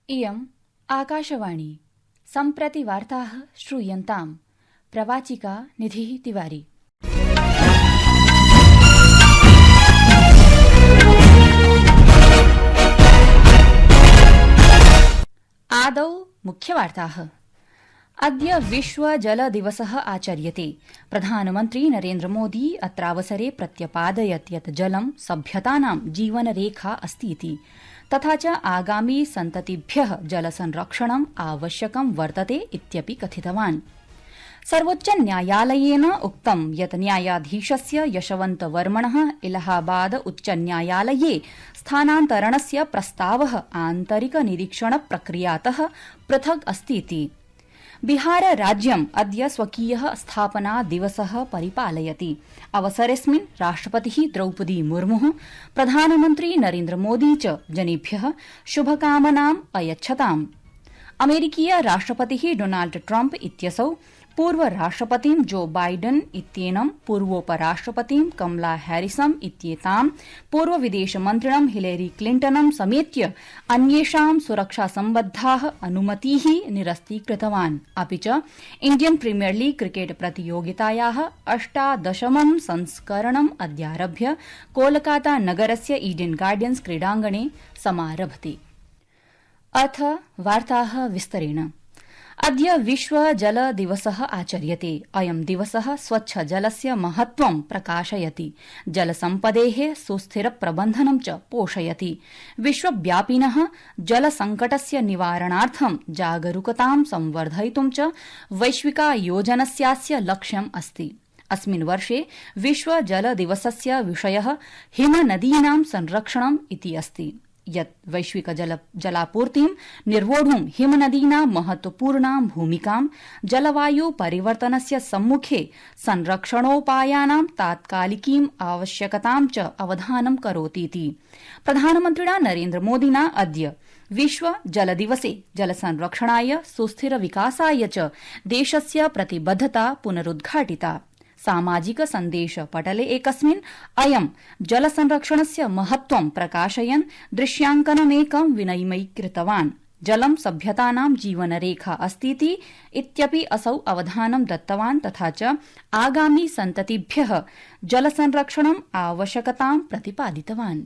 इयम् आकाशवाणी सम्प्रति वार्ताः श्रूयन्ताम्। प्रवाचिका निधिः तिवारी। आदौ मुख्यवार्ताः। अद्य विश्व जल दिवसः आचर्यते। प्रधानमन्त्री नरेन्द्र मोदी अत्रावसरे प्रत्यपादयत् यत् जलं सभ्यतानां जीवनरेखा अस्तीति, तथा च आगामी सन्ततिभ्यः जलसंरक्षणम् आवश्यकं वर्तते इत्यपि कथितवान्। सर्वोच्च न्यायालयेन उक्तं यत् न्यायाधीशस्य यशवन्तवर्मणः इलाहाबाद उच्चन्यायालये स्थानान्तरणस्य प्रस्तावः आन्तरिक निरीक्षण प्रक्रियातः पृथक् अस्तीति। बिहार राज्यम् अद्य स्वकीयः स्थापना दिवसः परिपालयति। अवसरेऽस्मिन् राष्ट्रपतिः द्रौपदी मुर्मुः, प्रधानमन्त्री नरेन्द्र मोदी च जनेभ्यः शुभकामनाम् अयच्छताम्। अमेरिकीय राष्ट्रपतिः डोनाल्ड ट्रम्प इत्यसौ पूर्व राष्ट्रपतिं जो बाइडन इत्येनं, पूर्वोपराष्ट्रपतिं कमला हैरिसम् इत्येतां, पूर्व विदेशमन्त्रिणं हिलेरी क्लिंटनं समेत्य अन्येषां सुरक्षासम्बद्धाः अनुमतीः निरस्तीकृतवान्। अपि च इण्डियन प्रीमियर लीग क्रिकेट प्रतियोगितायाः 18 संस्करणम् अद्यारभ्य कोलकाता नगरस्य ईडन गार्डन्स क्रीडाङ्गणे समारभते। अथ वार्ताः विस्तरेण। अद्य विश्व जल दिवसः आचर्यते। अयं दिवसः स्वच्छ जलस्य महत्त्वं प्रकाशयति, जलसम्पदेः सुस्थिर प्रबन्धनं च पोषयति। विश्वव्यापिनः जलसङ्कटस्य निवारणार्थं जागरूकतां संवर्धयितुं च वैश्विकायोजनस्यास्य लक्ष्यम् अस्ति। अस्मिन् वर्षे विश्व जल दिवसस्य विषयः हिमनदीनां संरक्षणम् इति अस्ति, यत् वैश्विक जलापूर्तिं निर्वोढुं हिमनदीनां महत्वपूर्णां भूमिकां, जलवायु परिवर्तनस्य सम्मुखे संरक्षणोपायानां तात्कालिकीम् आवश्यकतां च अवधानं करोतीति। प्रधानमन्त्रिणा नरेन्द्र मोदिना अद्य विश्व जल दिवसे जलसंरक्षणाय सुस्थिर विकासाय च देशस्य प्रतिबद्धता पुनरुद्घाटिता। सामाजिक सन्देश पटले एकस्मिन् अयं जलसंरक्षणस्य महत्त्वं प्रकाशयन् दृश्याङ्कनमेकं विनिमयीकृतवान्। जलं सभ्यतानां जीवनरेखा अस्तीति इत्यपि असौ अवधानं दत्तवान्, तथा च आगामी सन्ततिभ्यः जलसंरक्षणम् आवश्यकतां प्रतिपादितवान्।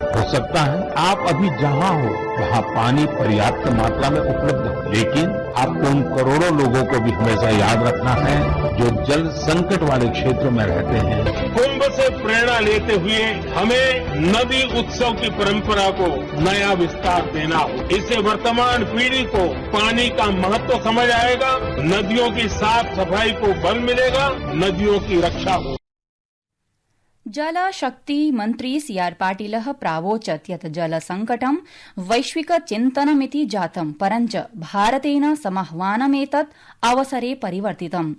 हो सकता है आप अभी जहां हो वहां पानी पर्याप्त मात्रा में उपलब्ध है, लेकिन आपको उन करोड़ों लोगों को भी हमेशा याद रखना है जो जल संकट वाले क्षेत्रों में रहते हैं। कुंभ से प्रेरणा लेते हुए हमें नदी उत्सव की परंपरा को नया विस्तार देना हो। इससे वर्तमान पीढ़ी को पानी का महत्व समझ आएगा, नदियों की साफ सफाई को बल मिलेगा, नदियों की रक्षा हो। जल शक्ति मन्त्री सीआर पाटिलः प्रावोचत् यत् जलसङ्कटं वैश्विक चिन्तनमिति जातं, परञ्च भारतेन समाह्वानमेतत् अवसरे परिवर्तितम्।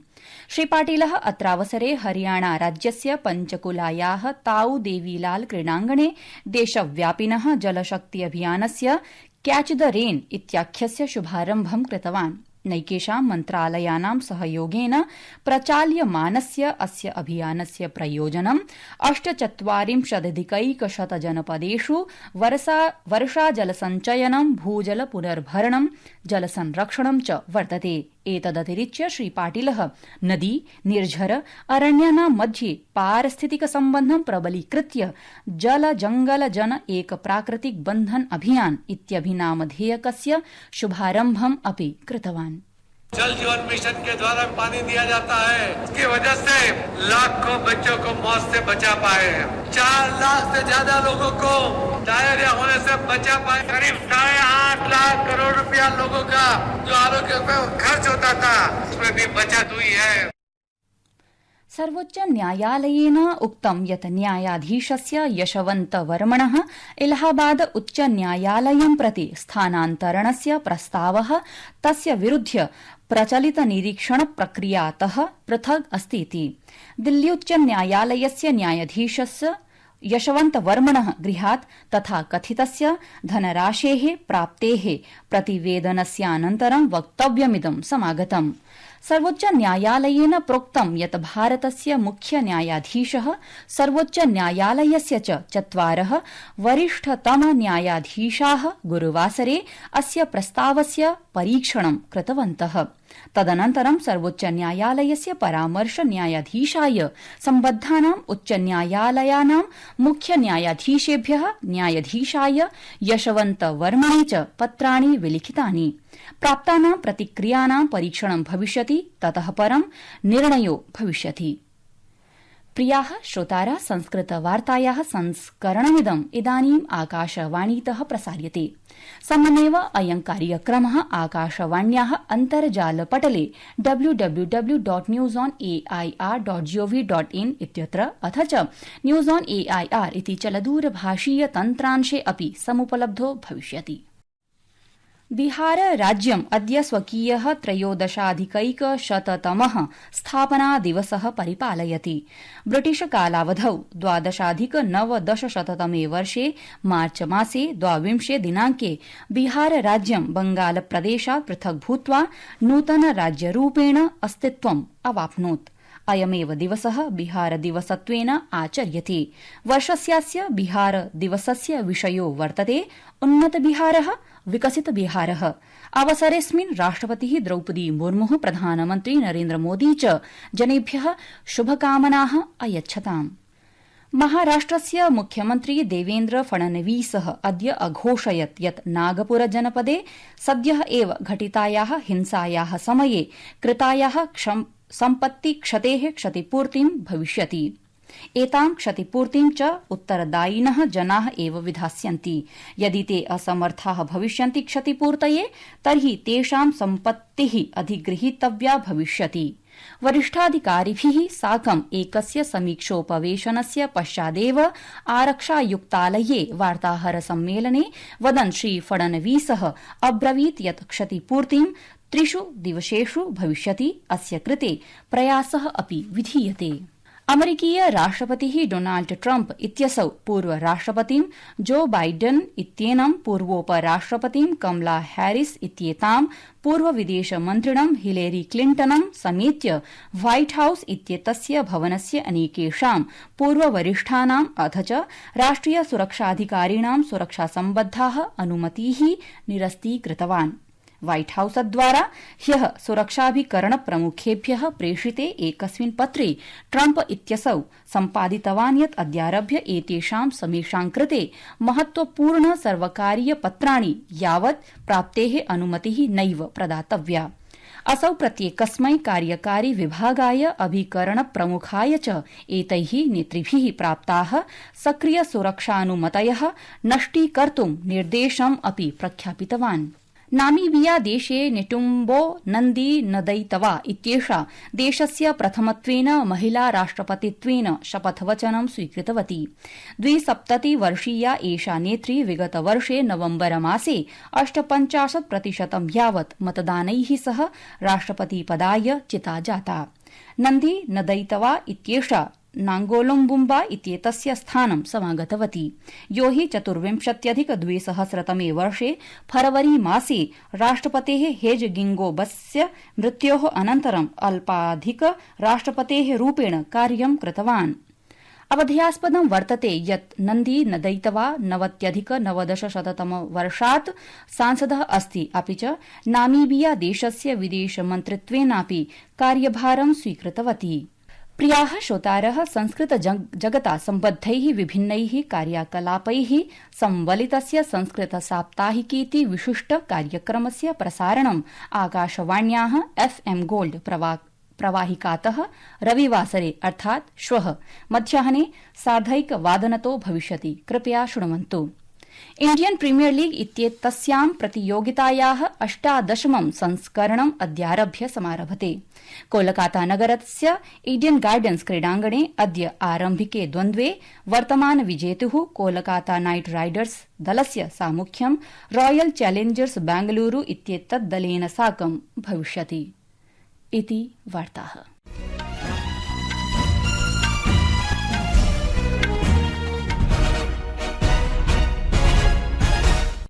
श्री पाटिलः अत्रावसरे हरियाणा राज्यस्य पंचकुलायाः ताऊ देवीलाल क्रीडाङ्गणे देशव्यापिनः जलशक्ति अभियानस्य कैच द रेन इत्याख्यस्य शुभारम्भं कृतवान्। नैकेषां मन्त्रालयानां सहयोगेन प्रचाल्यमानस्य अस्य अभियानस्य प्रयोजनं 48,000 जनपदेषु वर्षाजलसञ्चयनं, भूजल पुनर्भरणं, जलसंरक्षणं च वर्तते। एतदतिरिच्य श्री पाटिलः नदी, निर्झर, अरण्यानां मध्ये पारिस्थितिक सम्बन्धं प्रबलीकृत्य जल जंगल जन एक प्राकृतिक बंधन अभियान इत्यभिनामधेयकस्य शुभारम्भम् अपि कृतवान्। जल जीवन मिशन के द्वारा पानी दिया जाता है, इसकी वजह से लाखों बच्चों को मौत से बचा पाए। 4 लाख से ज्यादा लोगों को डायरिया होने से बचा पाए। करीब 8.5 लाख करोड़ रुपया लोगों का जो आरोग्य पे खर्च होता था, उसमें भी बचत हुई है। सर्वोच्च न्यायालयेन उक्तं यत् न्यायाधीशस्य यशवन्तवर्मणः इलाहाबाद उच्च न्यायालयं प्रति स्थानान्तरणस्य प्रस्तावः तस्य विरुध्य प्रचलित निरीक्षण प्रक्रियातः पृथक् अस्तीति। दिल्ली उच्च न्यायालयस्य न्यायाधीशस्य यशवन्तवर्मणः गृहात् तथा कथितस्य धनराशेः प्राप्तेः प्रतिवेदनस्यानन्तरं वक्तव्यमिदं समागतम्। सर्वोच्च न्यायालयेन प्रोक्तं यत् भारतस्य मुख्य न्यायाधीशः सर्वोच्च न्यायालयस्य च 4 वरिष्ठतम न्यायाधीशाः गुरुवासरे अस्य प्रस्तावस्य परीक्षणं कृतवन्तः। तदनन्तरं सर्वोच्च न्यायालयस्य परामर्श न्यायाधीशाय सम्बद्धानां उच्च न्यायालयानां मुख्य न्यायाधीशेभ्यः न्यायाधीशाय यशवन्त वर्मणे च पत्राणि विलिखितानि। प्राप्तानां प्रतिक्रियाणां परीक्षणं भविष्यति, ततः परं निर्णयो भविष्यति। प्रियाः श्रोतारः, संस्कृतवार्तायाः संस्करणमिदम् इदानीम् आकाशवाणीतः प्रसार्यते। सममेव अयं कार्यक्रमः आकाशवाण्याः अन्तर्जालपटले www.newsonair.gov.in इत्यत्र अथ च न्यूज़ ऑन एआईआर इति चलदूरभाषीय तन्त्रांशे अपि समुपलब्धो भविष्यति। बिहार राज्यम् अद्य स्वकीयः 13अधिकैकशततमः स्थापना दिवसः परिपालयति। ब्रिटिश कालावधौ 12अधिक-19शततमे वर्षे मार्च मासे 22 दिनाङ्के बिहार राज्यं बंगालप्रदेशात् पृथक् भूत्वा नूतन राज्यरूपेण अस्तित्वम् अवाप्नोत्। अयमेव दिवसः बिहार दिवसत्वेन आचर्यते। वर्षस्यास्य बिहार दिवसस्य विषयो वर्तते उन्नत बिहारः, विकसित बिहारः। अवसरेऽस्मिन् राष्ट्रपतिः द्रौपदी मुर्मुः, प्रधानमन्त्री नरेन्द्र मोदी च जनेभ्यः शुभकामनाः अयच्छताम्। महाराष्ट्रस्य मुख्यमन्त्री देवेन्द्र फडणवीसः अद्य अघोषयत् यत् नागपुर जनपदे सद्यः एव घटितायाः हिंसायाः समये कृतायाः सम्पत्तिक्षतेः क्षतिपूर्तिं भविष्यति। एतां क्षतिपूर्तिं च उत्तरदायिनः जनाः एव विधास्यन्ति। यदि ते असमर्थाः भविष्यन्ति क्षतिपूर्तये, तर्हि तेषां सम्पत्तिः अधिगृहीतव्या भविष्यति। वरिष्ठाधिकारिभिः साकम् एकस्य समीक्षोपवेशनस्य पश्चादेव आरक्षायुक्तालये वार्ताहर सम्मेलने वदन् श्री फडणवीसः अब्रवीत् यत् क्षतिपूर्तिं 3 दिवसेषु भविष्यति। अस्य कृते प्रयासः अपि विधीयते। अमेरिकीय राष्ट्रपतिः डोनाल्ड ट्रम्प इत्यसौ पूर्वराष्ट्रपतिं जो बाइडेन इत्येनं, पूर्वोपराष्ट्रपतिं कमला हैरिस इत्येतां, पूर्वविदेशमन्त्रिणं हिलेरी क्लिंटनं समेत्य व्हाइट हाउस इत्येतस्य भवनस्य अनेकेषां पूर्ववरिष्ठानाम् अथ च राष्ट्रिय सुरक्षाधिकारिणां सुरक्षासम्बद्धाः अनुमतीः निरस्तीकृतवान्। व्हाइट हाउसद्वारा ह्यः सुरक्षाभिकरणप्रमुखेभ्यः प्रेषिते एकस्मिन् पत्रे ट्रम्प इत्यसौ सम्पादितवान् यत् अद्यारभ्य एतेषां समेषां कृते महत्वपूर्ण सर्वकारीय पत्राणि यावत् प्राप्तेः अनुमतिः नैव प्रदातव्या। असौ प्रत्येकस्मै कार्यकारी विभागाय अभिकरणप्रमुखाय च एतैः नेतृभिः प्राप्ताः सक्रिय सुरक्षानुमतयः नष्टीकर्तुं निर्देशम् अपि प्रख्यापितवान्। नामीबिया देशे नेटुम्बो नन्दी नदैतवा इत्येषा देशस्य प्रथमत्वेन महिला राष्ट्रपतित्वेन शपथवचनं स्वीकृतवती। 72-वर्षीया एषा नेत्री विगतवर्षे नवम्बरमासे 58% यावत् मतदानैः सह राष्ट्रपतिपदाय चिता जाता। नन्दी नदैतवा इत्येषा नांगोलुम्बुम्बा इत्येतस्य स्थानं समागतवती, यो हि 24-अधिक-2000तमे वर्षे फरवरी मासे राष्ट्रपतेः हेजगिंगोबस्य मृत्योः अनन्तरं अल्पाधिक राष्ट्रपतेः रूपेण कार्यं कृतवान्। अवधेयास्पदं वर्तते यत् नन्दी नदैतवा 90-अधिक-19शततमवर्षात् सांसदः अस्ति, अपि च नामीबिया देशस्य विदेशमन्त्रित्वेनापि कार्यभारं स्वीकृतवती। प्रियाः श्रोतारः, संस्कृत जगता सम्बद्धैः विभिन्नैः कार्याकलापैः संवलितस्य संस्कृत साप्ताहिकीति विशिष्ट कार्यक्रमस्य प्रसारणम् आकाशवाण्याः FM गोल्ड प्रवाहिकातः रविवासरे अर्थात् श्वः मध्याह्ने 1:30 भविष्यति। कृपया शृण्वन्तु। इंडियन प्रीमियर लीग इत्येतस्यां प्रतियोगितायाः 18मं संस्करणम् अद्यारभ्य समारभते। कोलकाता नगरस्य ईडन गार्डन्स क्रीडाङ्गणे अद्य आरम्भिके द्वन्द्वे वर्तमान विजेतुः कोलकाता नाइट राइडर्स दलस्य सामुख्यं रॉयल चैलेंजर्स बेंगलुरु इत्येतद्दलेन साकं भविष्यति। इति वार्ताः।